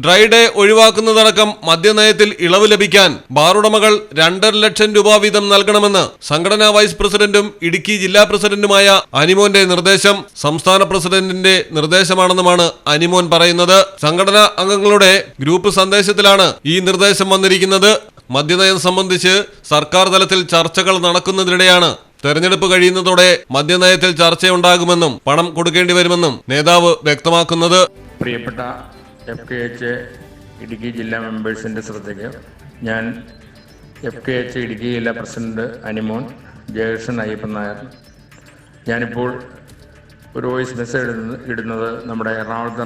Dry day ഒഴിവാക്കുന്നതടക്കം മദ്യനയത്തിൽ ഇളവ് ലഭിക്കാൻ ബാറുടമകൾ 2.5 ലക്ഷം രൂപ വീതം നൽകണമെന്ന് സംഘടനാ വൈസ് പ്രസിഡന്റും ഇടുക്കി ജില്ലാ പ്രസിഡന്റുമായ അനിമോന്റെ നിർദ്ദേശം സംസ്ഥാന പ്രസിഡന്റിന്റെ നിർദ്ദേശമാണെന്നുമാണ് അനിമോൻ പറയുന്നത്. സംഘടനാ അംഗങ്ങളുടെ ഗ്രൂപ്പ് സന്ദേശത്തിലാണ് ഈ നിർദ്ദേശം വന്നിരിക്കുന്നത്. മദ്യനയം സംബന്ധിച്ച് സർക്കാർ തലത്തിൽ ചർച്ചകൾ നടക്കുന്നതിനിടെയാണ് തെരഞ്ഞെടുപ്പ് കഴിയുന്നതോടെ മദ്യനയത്തിൽ ചർച്ചയുണ്ടാകുമെന്നും പണം കൊടുക്കേണ്ടി വരുമെന്നും നേതാവ് വ്യക്തമാക്കുന്നത്. പ്രിയപ്പെട്ട FKH ഇടുക്കി ജില്ലാ മെമ്പേഴ്സിൻ്റെ ശ്രദ്ധയ്ക്ക് ഞാൻ FKH ഇടുക്കി ജില്ലാ പ്രസിഡന്റ് അനിമോൻ ജയകൃഷ്ണൻ അയ്യപ്പൻ നായർ. ഞാനിപ്പോൾ ഒരു വോയിസ് മെസ്സേജ് ഇടുന്നത് നമ്മുടെ എറണാകുളത്ത്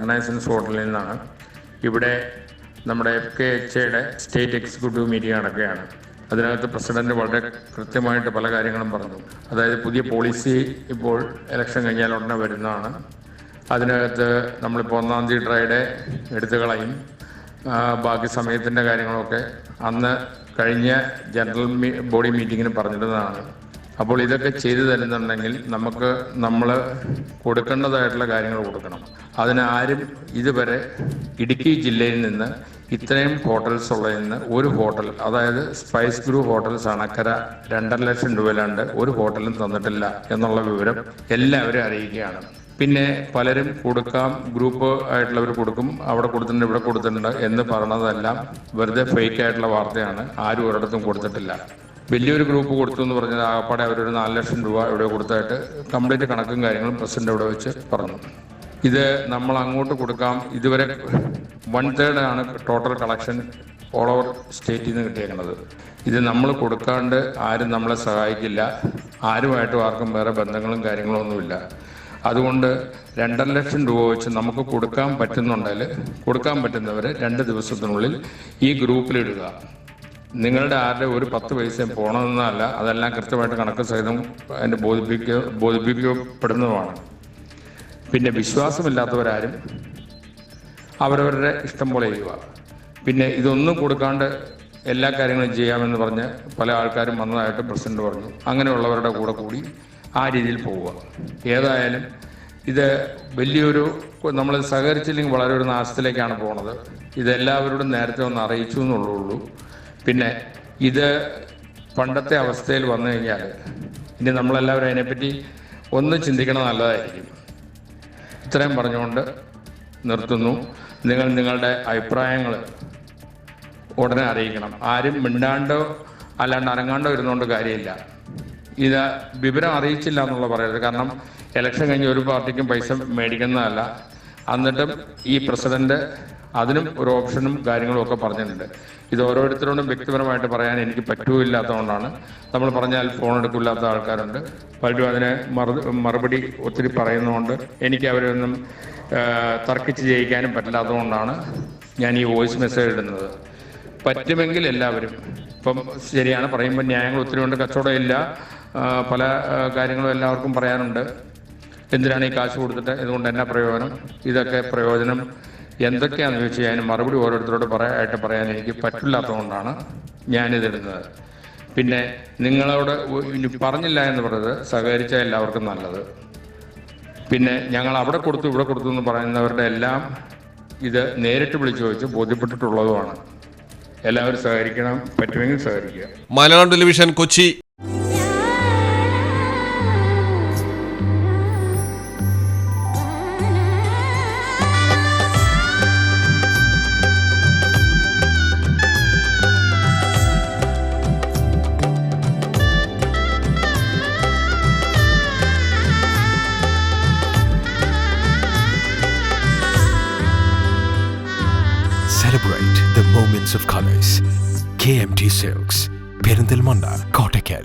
റിനൈസൻസ് ഹോട്ടലിൽ നിന്നാണ്. ഇവിടെ നമ്മുടെ FKHയുടെ സ്റ്റേറ്റ് എക്സിക്യൂട്ടീവ് മീറ്റിംഗ് നടക്കുകയാണ്. അതിനകത്ത് പ്രസിഡന്റ് വളരെ കൃത്യമായിട്ട് പല കാര്യങ്ങളും പറഞ്ഞു. അതായത് പുതിയ പോളിസി ഇപ്പോൾ ഇലക്ഷൻ കഴിഞ്ഞാൽ ഉടനെ വരുന്നതാണ്. അതിനകത്ത് നമ്മളിപ്പോൾ 1-ാം തീയതി ഡ്രൈ ഡേ എടുത്തു കളയും. ബാക്കി സമയത്തിൻ്റെ കാര്യങ്ങളൊക്കെ അന്ന് കഴിഞ്ഞ ജനറൽ ബോഡി മീറ്റിങ്ങിന് പറഞ്ഞിരുന്നതാണ്. അപ്പോൾ ഇതൊക്കെ ചെയ്തു തരുന്നുണ്ടെങ്കിൽ നമ്മൾ കൊടുക്കേണ്ടതായിട്ടുള്ള കാര്യങ്ങൾ കൊടുക്കണം. അതിന് ആരും ഇതുവരെ ഇടുക്കി ജില്ലയിൽ നിന്ന് ഇത്രയും ഹോട്ടൽസ് ഉള്ളതിൽ നിന്ന് ഒരു ഹോട്ടൽ, അതായത് സ്പൈസ് ഗ്രൂപ്പ് ഹോട്ടൽസ് അണക്കര 2.5 ലക്ഷം രൂപയിലാണ്ട് ഒരു ഹോട്ടലും തന്നിട്ടില്ല എന്നുള്ള വിവരം എല്ലാവരും അറിയിക്കുകയാണ്. പിന്നെ പലരും കൊടുക്കാം, ഗ്രൂപ്പ് ആയിട്ടുള്ളവർ കൊടുക്കും, അവിടെ കൊടുത്തിട്ടുണ്ട് ഇവിടെ കൊടുത്തിട്ടുണ്ട് എന്ന് പറഞ്ഞതെല്ലാം വെറുതെ ഫേക്ക് ആയിട്ടുള്ള വാർത്തയാണ്. ആരും ഒരിടത്തും കൊടുത്തിട്ടില്ല. വലിയൊരു ഗ്രൂപ്പ് കൊടുത്തു എന്ന് പറഞ്ഞാൽ ആകപ്പാടെ അവരൊരു 4 ലക്ഷം രൂപ ഇവിടെ കൊടുത്തായിട്ട് കംപ്ലീറ്റ് കണക്കും കാര്യങ്ങളും പ്രസിഡന്റ് ഇവിടെ വെച്ച് പറഞ്ഞു. ഇത് നമ്മൾ അങ്ങോട്ട് കൊടുക്കാം. ഇതുവരെ 1/3 ആണ് ടോട്ടൽ കളക്ഷൻ ഓൾ ഓവർ സ്റ്റേറ്റിൽ നിന്ന് കിട്ടിയേക്കുന്നത്. ഇത് നമ്മൾ കൊടുക്കാണ്ട് ആരും നമ്മളെ സഹായിക്കില്ല. ആരുമായിട്ടും ആർക്കും വേറെ ബന്ധങ്ങളും കാര്യങ്ങളും ഒന്നുമില്ല. അതുകൊണ്ട് 2.5 ലക്ഷം രൂപ വെച്ച് നമുക്ക് കൊടുക്കാൻ പറ്റുന്നുണ്ടെങ്കിൽ കൊടുക്കാൻ പറ്റുന്നവർ 2 ദിവസത്തിനുള്ളിൽ ഈ ഗ്രൂപ്പിലിടുക. നിങ്ങളുടെ ആരുടെ ഒരു 10 പൈസയും പോകണമെന്നല്ല, അതെല്ലാം കൃത്യമായിട്ട് കണക്ക് സഹിതം അതിൻ്റെ ബോധിപ്പിക്കപ്പെടുന്നതുമാണ്. പിന്നെ വിശ്വാസമില്ലാത്തവരാരും അവരവരുടെ ഇഷ്ടം പോലെ ചെയ്യുക. പിന്നെ ഇതൊന്നും കൊടുക്കാണ്ട് എല്ലാ കാര്യങ്ങളും ചെയ്യാമെന്ന് പറഞ്ഞ് പല ആൾക്കാരും വന്നതായിട്ട് പ്രസിഡന്റ് പറഞ്ഞു. അങ്ങനെയുള്ളവരുടെ കൂടെ കൂടി ആ രീതിയിൽ പോവുക. ഏതായാലും ഇത് വലിയൊരു നമ്മൾ സഹകരിച്ചില്ലെങ്കിൽ വളരെ ഒരു നാശത്തിലേക്കാണ് പോകുന്നത്. ഇതെല്ലാവരോടും നേരത്തെ ഒന്ന് അറിയിച്ചു എന്നുള്ളൂ. പിന്നെ ഇത് പണ്ടത്തെ അവസ്ഥയിൽ വന്നു കഴിഞ്ഞാൽ ഇനി നമ്മളെല്ലാവരും അതിനെപ്പറ്റി ഒന്ന് ചിന്തിക്കണം, നല്ലതായിരിക്കും. ഇത്രയും പറഞ്ഞുകൊണ്ട് നിർത്തുന്നു. നിങ്ങളുടെ അഭിപ്രായങ്ങൾ ഉടനെ അറിയിക്കണം. ആരും മിണ്ടാണ്ടോ അല്ലാണ്ട് അനങ്ങാണ്ടോ ഇരുന്നുകൊണ്ട് കാര്യമില്ല. ഇത് വിവരം അറിയിച്ചില്ല എന്നുള്ള പറയരുത്. കാരണം ഇലക്ഷൻ കഴിഞ്ഞ് ഒരു പാർട്ടിക്കും പൈസ മേടിക്കുന്നതല്ല. എന്നിട്ടും ഈ പ്രസിഡന്റ് അതിനും ഒരു ഓപ്ഷനും കാര്യങ്ങളും ഒക്കെ പറഞ്ഞിട്ടുണ്ട്. ഇത് ഓരോരുത്തരോടും വ്യക്തിപരമായിട്ട് പറയാൻ എനിക്ക് പറ്റൂല്ലാത്തതുകൊണ്ടാണ്. നമ്മൾ പറഞ്ഞാൽ ഫോൺ എടുക്കില്ലാത്ത ആൾക്കാരുണ്ട്. പലരും അതിന് മറുപടി ഒത്തിരി പറയുന്നതുകൊണ്ട് എനിക്ക് അവരൊന്നും തർക്കിച്ച് ജയിക്കാനും പറ്റില്ലാത്തതുകൊണ്ടാണ് ഞാൻ ഈ വോയിസ് മെസ്സേജ് ഇടുന്നത്. പറ്റുമെങ്കിൽ എല്ലാവരും, ഇപ്പം ശരിയാണ് പറയുമ്പോൾ ന്യായങ്ങൾ ഒത്തിരി ഉണ്ട്. കച്ചവടം ഇല്ല, പല കാര്യങ്ങളും എല്ലാവർക്കും പറയാനുണ്ട്. എന്തിനാണ് ഈ കാശ് കൊടുത്തിട്ട്, ഇതുകൊണ്ട് എന്നാ പ്രയോജനം, ഇതൊക്കെ പ്രയോജനം എന്തൊക്കെയാണെന്ന് ചോദിച്ചാൽ അതിന് മറുപടി ഓരോരുത്തരോട് പറയാൻ എനിക്ക് പറ്റില്ലാത്തതുകൊണ്ടാണ് ഞാനിതിടുന്നത്. പിന്നെ നിങ്ങളോട് ഇനി പറഞ്ഞില്ല എന്ന് പറയുന്നത് സഹകരിച്ചാൽ എല്ലാവർക്കും നല്ലത്. പിന്നെ ഞങ്ങൾ അവിടെ കൊടുത്തു ഇവിടെ കൊടുത്തു എന്ന് പറയുന്നവരുടെ എല്ലാം ഇത് നേരിട്ട് വിളിച്ചു ചോദിച്ച് ബോധ്യപ്പെട്ടിട്ടുള്ളതുമാണ്. എല്ലാവരും സഹകരിക്കണം, പറ്റുമെങ്കിൽ സഹകരിക്കുക. Malayalam television, Kochi. Celebrate the moments of colors. KMT Silks, Perindalmanda, Kottakkal.